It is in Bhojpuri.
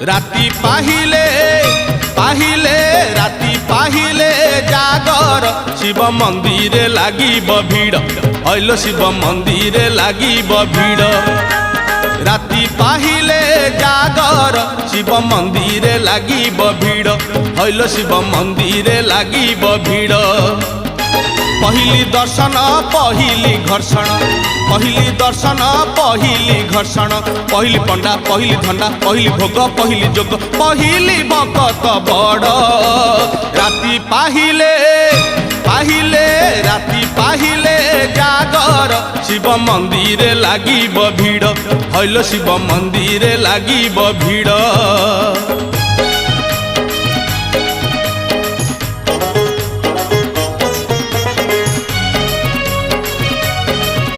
राति पाहिले पाहिले राति पाहिले जागर शिव मंदिर लागिब भीड़ हइलो शिव मंदिर लागिब भीड़ राति पाहिले जागर शिव मंदिर लागिब भीड़ हइलो शिव मंदिर लागिब भीड़ पहिली दर्शन पहिली घर्षण पहिली दर्शन पहिली घर्षण पहिली पंडा पहिली धंडा पहिली भोग पहिली जोग पहिली भक्त बड़ राति पाहिले पाहिले राति पाहिले जागर शिव मंदिर लागिब भीड़ हइलो शिव मंदिर लागिब भीड़।